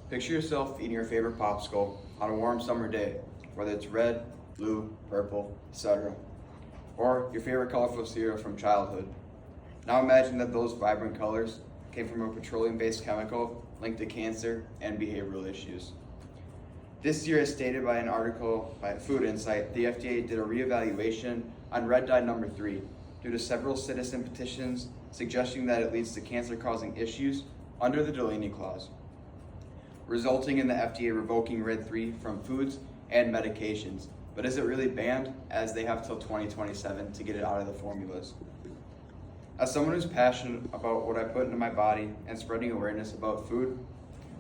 Picture yourself eating your favorite popsicle on a warm summer day, whether it's red, blue, purple, etc., or your favorite colorful cereal from childhood. Now imagine that those vibrant colors came from a petroleum-based chemical linked to cancer and behavioral issues. This year, as stated by an article by Food Insight, the FDA did a reevaluation on red dye number 3 due to several citizen petitions suggesting that it leads to cancer-causing issues under the Delaney Clause, resulting in the FDA revoking red 3 from foods and medications. But is it really banned, as they have till 2027 to get it out of the formulas? As someone who's passionate about what I put into my body and spreading awareness about food,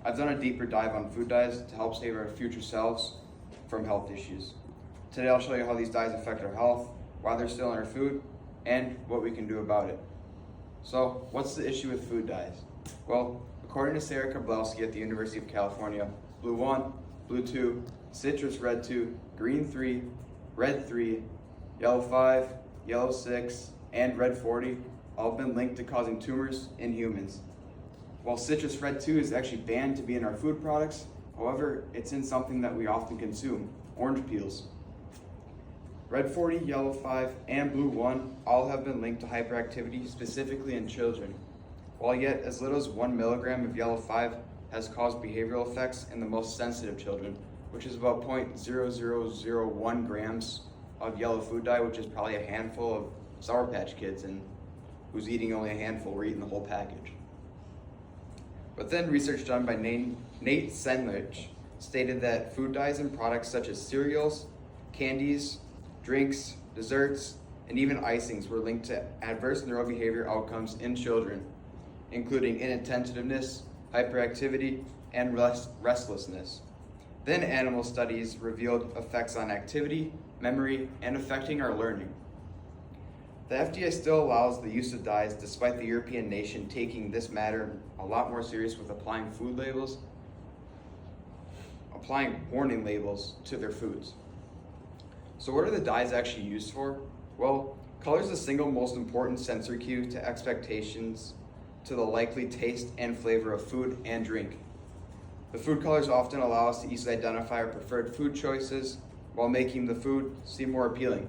I've done a deeper dive on food dyes to help save our future selves from health issues. Today I'll show you how these dyes affect our health, why they're still in our food, and what we can do about it. So, what's the issue with food dyes? Well, according to Sarah Kablowski at the University of California, blue 1, blue 2, citrus red 2, green 3, red 3, yellow 5, yellow 6, and red 40 all have been linked to causing tumors in humans. While citrus red 2 is actually banned to be in our food products, however, it's in something that we often consume, orange peels. Red 40, yellow 5, and blue 1 all have been linked to hyperactivity, specifically in children. While yet as little as 1 milligram of yellow 5 has caused behavioral effects in the most sensitive children, which is about 0.0001 grams of yellow food dye, which is probably a handful of Sour Patch Kids, and who's eating only a handful, we're eating the whole package. But then research done by Nate Senlich stated that food dyes in products such as cereals, candies, drinks, desserts, and even icings were linked to adverse neurobehavior outcomes in children, including inattentiveness, hyperactivity, and restlessness. Then animal studies revealed effects on activity, memory, and affecting our learning. The FDA still allows the use of dyes despite the European nation taking this matter a lot more serious with applying warning labels to their foods. So what are the dyes actually used for? Well, color is the single most important sensory cue to expectations to the likely taste and flavor of food and drink. The food colors often allow us to easily identify our preferred food choices while making the food seem more appealing.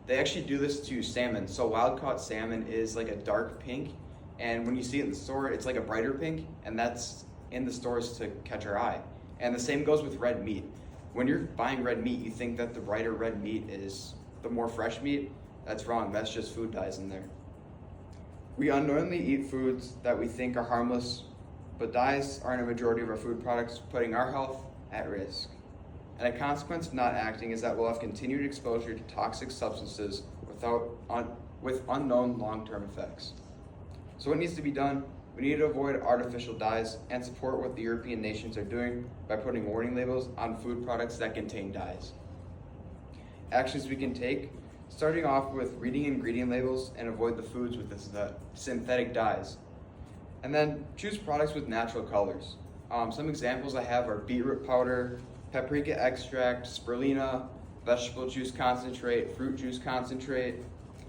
They actually do this to salmon. So wild-caught salmon is like a dark pink, and when you see it in the store, it's like a brighter pink, and that's in the stores to catch our eye. And the same goes with red meat. When you're buying red meat, you think that the brighter red meat is the more fresh meat. That's wrong, that's just food dyes in there. We unknowingly eat foods that we think are harmless, but dyes are in a majority of our food products, putting our health at risk. And a consequence of not acting is that we'll have continued exposure to toxic substances with unknown long-term effects. So what needs to be done? We need to avoid artificial dyes and support what the European nations are doing by putting warning labels on food products that contain dyes. Actions we can take, starting off with reading ingredient labels and avoid the foods with the synthetic dyes. And then choose products with natural colors. Some examples I have are beetroot powder, paprika extract, spirulina, vegetable juice concentrate, fruit juice concentrate.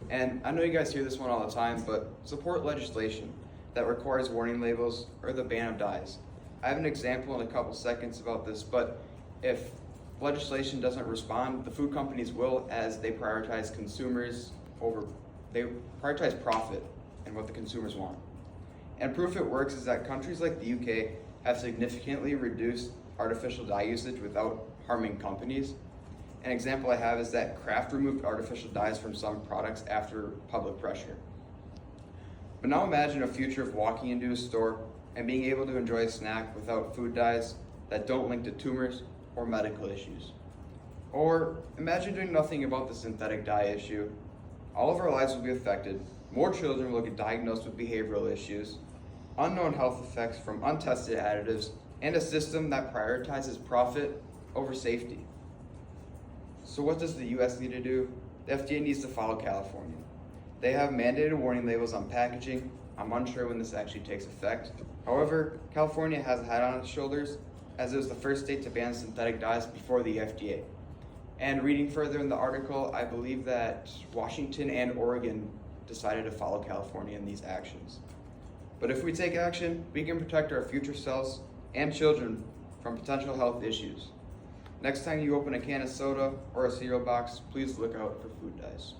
And I know you guys hear this one all the time, but support legislation that requires warning labels or the ban of dyes. I have an example in a couple seconds about this, but if legislation doesn't respond, the food companies will, as they prioritize profit and what the consumers want. And proof it works is that countries like the UK have significantly reduced artificial dye usage without harming companies. An example I have is that Kraft removed artificial dyes from some products after public pressure. But now imagine a future of walking into a store and being able to enjoy a snack without food dyes that don't link to tumors or medical issues. Or imagine doing nothing about the synthetic dye issue. All of our lives will be affected. More children will get diagnosed with behavioral issues, unknown health effects from untested additives, and a system that prioritizes profit over safety. So what does the US need to do? The FDA needs to follow California. They have mandated warning labels on packaging. I'm unsure when this actually takes effect. However, California has a head on its shoulders, as it was the first state to ban synthetic dyes before the FDA. And reading further in the article, I believe that Washington and Oregon decided to follow California in these actions. But if we take action, we can protect our future selves and children from potential health issues. Next time you open a can of soda or a cereal box, please look out for food dyes.